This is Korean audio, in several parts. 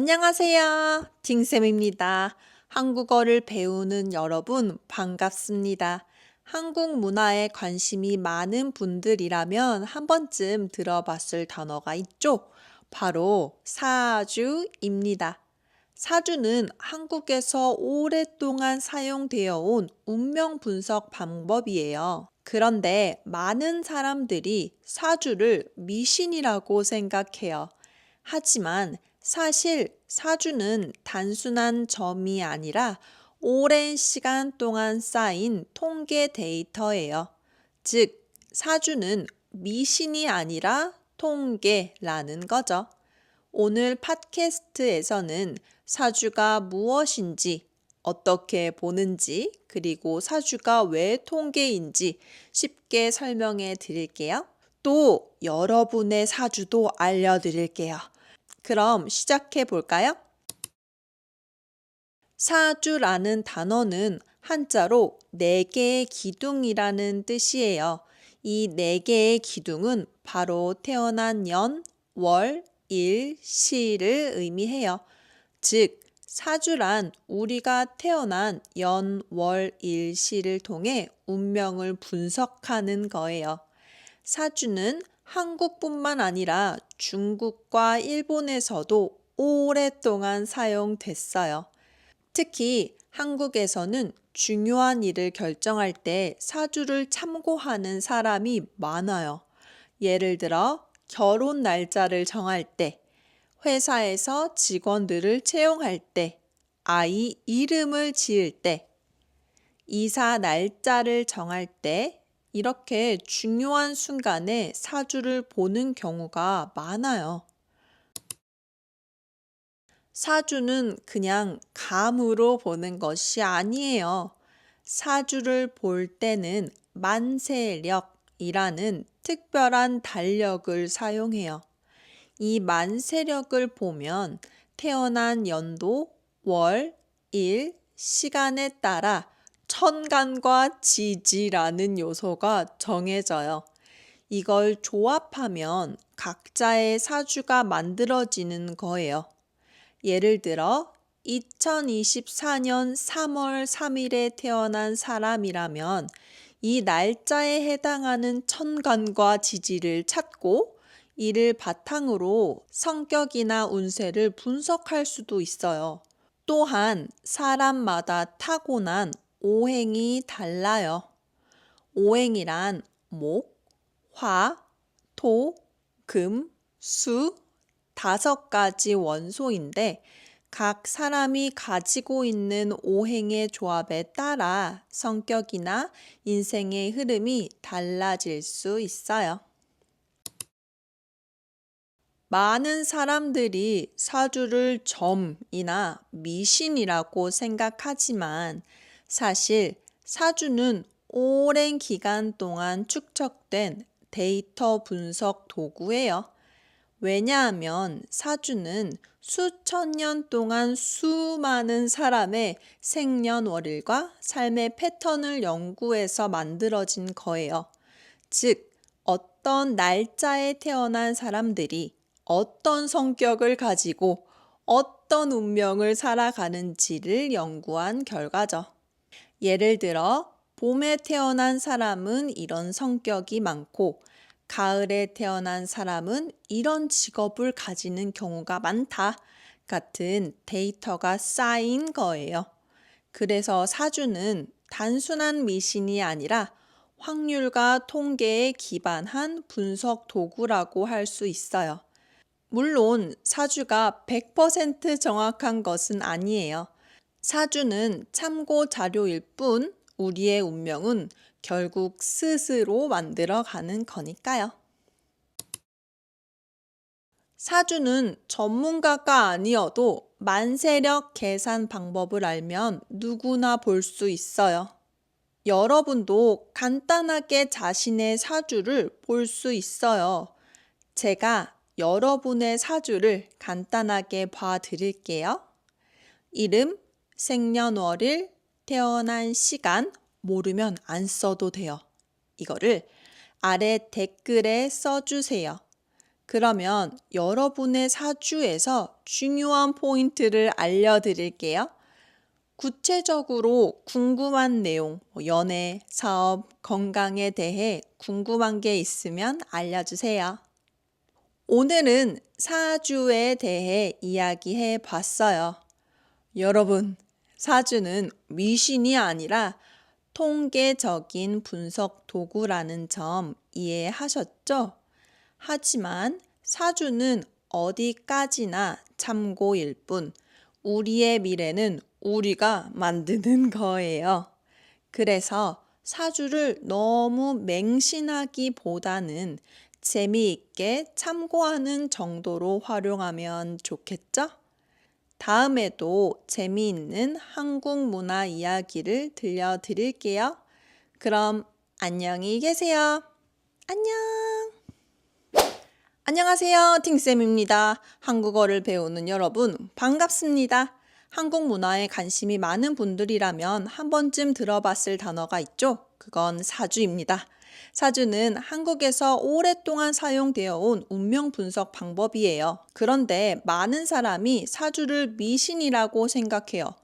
안녕하세요. 딩쌤입니다. 한국어를 배우는 여러분 반갑습니다. 한국 문화에 관심이 많은 분들이라면 한 번쯤 들어봤을 단어가 있죠. 바로 사주입니다. 사주는 한국에서 오랫동안 사용되어 온 운명 분석 방법이에요. 그런데 많은 사람들이 사주를 미신이라고 생각해요. 하지만 사실 사주는 단순한 점이 아니라 오랜 시간 동안 쌓인 통계 데이터예요. 즉, 사주는 미신이 아니라 통계라는 거죠. 오늘 팟캐스트에서는 사주가 무엇인지, 어떻게 보는지, 그리고 사주가 왜 통계인지 쉽게 설명해 드릴게요. 또 여러분의 사주도 알려드릴게요. 그럼 시작해 볼까요? 사주라는 단어는 한자로 네 개의 기둥이라는 뜻이에요. 이 네 개의 기둥은 바로 태어난 년, 월, 일, 시를 의미해요. 즉, 사주란 우리가 태어난 연, 월, 일, 시를 통해 운명을 분석하는 거예요. 사주는 한국뿐만 아니라 중국과 일본에서도 오랫동안 사용됐어요. 특히 한국에서는 중요한 일을 결정할 때 사주를 참고하는 사람이 많아요. 예를 들어 결혼 날짜를 정할 때, 회사에서 직원들을 채용할 때, 아이 이름을 지을 때, 이사 날짜를 정할 때, 이렇게 중요한 순간에 사주를 보는 경우가 많아요. 사주는 그냥 감으로 보는 것이 아니에요. 사주를 볼 때는 만세력이라는 특별한 달력을 사용해요. 이 만세력을 보면 태어난 연도, 월, 일, 시간에 따라 천간과 지지라는 요소가 정해져요. 이걸 조합하면 각자의 사주가 만들어지는 거예요. 예를 들어 2024년 3월 3일에 태어난 사람이라면 이 날짜에 해당하는 천간과 지지를 찾고 이를 바탕으로 성격이나 운세를 분석할 수도 있어요. 또한 사람마다 타고난 오행이 달라요. 오행이란 목, 화, 토, 금, 수, 5가지 원소인데 각 사람이 가지고 있는 오행의 조합에 따라 성격이나 인생의 흐름이 달라질 수 있어요. 많은 사람들이 사주를 점이나 미신이라고 생각하지만 사실 사주는 오랜 기간 동안 축적된 데이터 분석 도구예요. 왜냐하면 사주는 수천 년 동안 수많은 사람의 생년월일과 삶의 패턴을 연구해서 만들어진 거예요. 즉, 어떤 날짜에 태어난 사람들이 어떤 성격을 가지고 어떤 운명을 살아가는지를 연구한 결과죠. 예를 들어, 봄에 태어난 사람은 이런 성격이 많고, 가을에 태어난 사람은 이런 직업을 가지는 경우가 많다 같은 데이터가 쌓인 거예요. 그래서 사주는 단순한 미신이 아니라 확률과 통계에 기반한 분석 도구라고 할 수 있어요. 물론 사주가 100% 정확한 것은 아니에요. 사주는 참고 자료일 뿐 우리의 운명은 결국 스스로 만들어가는 거니까요. 사주는 전문가가 아니어도 만세력 계산 방법을 알면 누구나 볼 수 있어요. 여러분도 간단하게 자신의 사주를 볼 수 있어요. 제가 여러분의 사주를 간단하게 봐드릴게요. 이름, 생년월일, 태어난 시간 모르면 안 써도 돼요. 이거를 아래 댓글에 써주세요. 그러면 여러분의 사주에서 중요한 포인트를 알려드릴게요. 구체적으로 궁금한 내용, 연애, 사업, 건강에 대해 궁금한 게 있으면 알려주세요. 오늘은 사주에 대해 이야기해 봤어요. 여러분, 사주는 미신이 아니라 통계적인 분석 도구라는 점 이해하셨죠? 하지만 사주는 어디까지나 참고일 뿐, 우리의 미래는 우리가 만드는 거예요. 그래서 사주를 너무 맹신하기보다는 재미있게 참고하는 정도로 활용하면 좋겠죠? 다음에도 재미있는 한국 문화 이야기를 들려드릴게요. 그럼 안녕히 계세요. 안녕! 안녕하세요. 팅쌤입니다. 한국어를 배우는 여러분, 반갑습니다. 한국 문화에 관심이 많은 분들이라면 한 번쯤 들어봤을 단어가 있죠? 그건 사주입니다. 사주는 한국에서 오랫동안 사용되어 온 운명 분석 방법이에요. 그런데 많은 사람이 사주를 미신이라고 생각해요.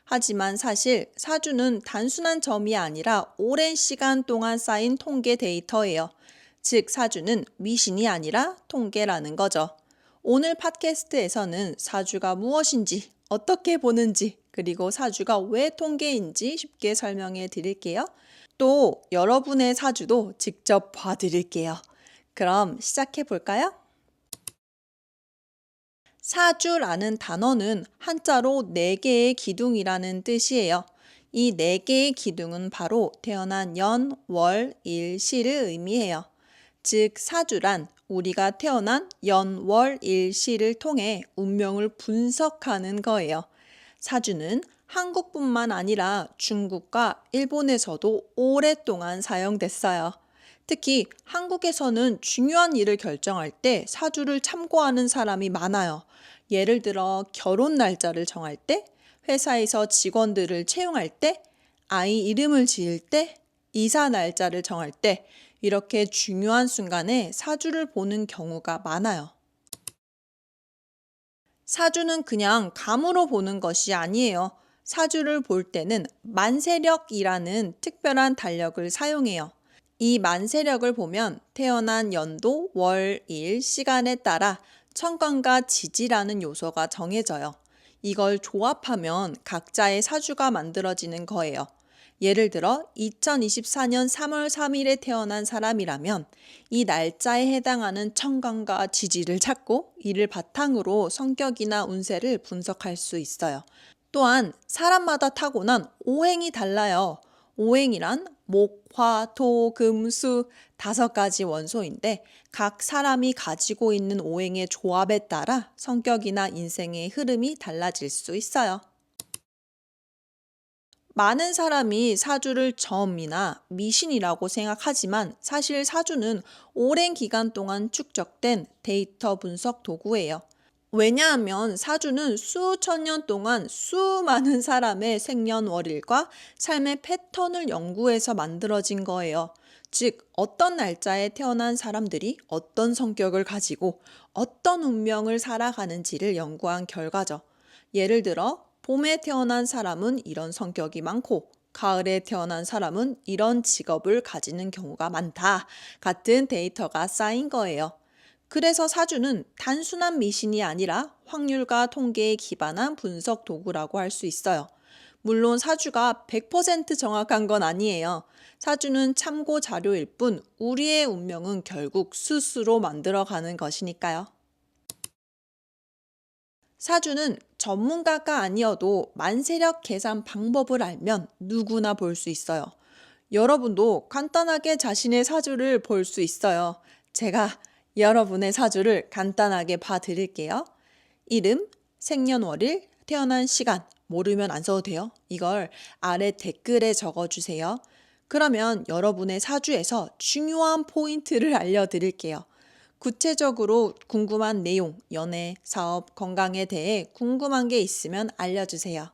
하지만 사실 사주는 단순한 점이 아니라 오랜 시간 동안 쌓인 통계 데이터예요. 즉, 사주는 미신이 아니라 통계라는 거죠. 오늘 팟캐스트에서는 사주가 무엇인지, 어떻게 보는지, 그리고 사주가 왜 통계인지 쉽게 설명해 드릴게요. 또 여러분의 사주도 직접 봐드릴게요. 그럼 시작해 볼까요? 사주라는 단어는 한자로 4개의 기둥이라는 뜻이에요. 이 4개의 기둥은 바로 태어난 연, 월, 일, 시를 의미해요. 즉, 사주란 우리가 태어난 연, 월, 일, 시를 통해 운명을 분석하는 거예요. 사주는 한국뿐만 아니라 중국과 일본에서도 오랫동안 사용됐어요. 특히 한국에서는 중요한 일을 결정할 때 사주를 참고하는 사람이 많아요. 예를 들어 결혼 날짜를 정할 때, 회사에서 직원들을 채용할 때, 아이 이름을 지을 때, 이사 날짜를 정할 때, 이렇게 중요한 순간에 사주를 보는 경우가 많아요. 사주는 그냥 감으로 보는 것이 아니에요. 사주를 볼 때는 만세력이라는 특별한 달력을 사용해요. 이 만세력을 보면 태어난 연도, 월, 일, 시간에 따라 천간과 지지라는 요소가 정해져요. 이걸 조합하면 각자의 사주가 만들어지는 거예요. 예를 들어 2024년 3월 3일에 태어난 사람이라면 이 날짜에 해당하는 천간과 지지를 찾고 이를 바탕으로 성격이나 운세를 분석할 수 있어요. 또한 사람마다 타고난 오행이 달라요. 오행이란 목, 화, 토, 금, 수 5가지 원소인데 각 사람이 가지고 있는 오행의 조합에 따라 성격이나 인생의 흐름이 달라질 수 있어요. 많은 사람이 사주를 점이나 미신이라고 생각하지만 사실 사주는 오랜 기간 동안 축적된 데이터 분석 도구예요. 왜냐하면 사주는 수천 년 동안 수많은 사람의 생년월일과 삶의 패턴을 연구해서 만들어진 거예요. 즉, 어떤 날짜에 태어난 사람들이 어떤 성격을 가지고 어떤 운명을 살아가는지를 연구한 결과죠. 예를 들어 봄에 태어난 사람은 이런 성격이 많고 가을에 태어난 사람은 이런 직업을 가지는 경우가 많다 같은 데이터가 쌓인 거예요. 그래서 사주는 단순한 미신이 아니라 확률과 통계에 기반한 분석 도구라고 할 수 있어요. 물론 사주가 100% 정확한 건 아니에요. 사주는 참고 자료일 뿐 우리의 운명은 결국 스스로 만들어가는 것이니까요. 사주는 전문가가 아니어도 만세력 계산 방법을 알면 누구나 볼 수 있어요. 여러분도 간단하게 자신의 사주를 볼 수 있어요. 제가 여러분의 사주를 간단하게 봐드릴게요. 이름, 생년월일, 태어난 시간 모르면 안 써도 돼요. 이걸 아래 댓글에 적어주세요. 그러면 여러분의 사주에서 중요한 포인트를 알려드릴게요. 구체적으로 궁금한 내용, 연애, 사업, 건강에 대해 궁금한 게 있으면 알려주세요.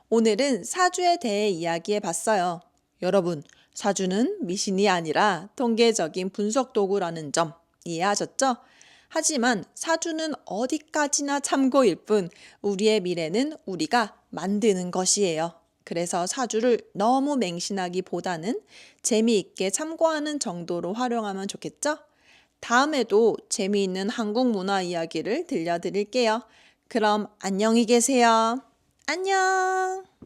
오늘은 사주에 대해 이야기해 봤어요. 여러분, 사주는 미신이 아니라 통계적인 분석 도구라는 점 이해하셨죠? 하지만 사주는 어디까지나 참고일 뿐 우리의 미래는 우리가 만드는 것이에요. 그래서 사주를 너무 맹신하기보다는 재미있게 참고하는 정도로 활용하면 좋겠죠? 다음에도 재미있는 한국 문화 이야기를 들려드릴게요. 그럼 안녕히 계세요. 안녕!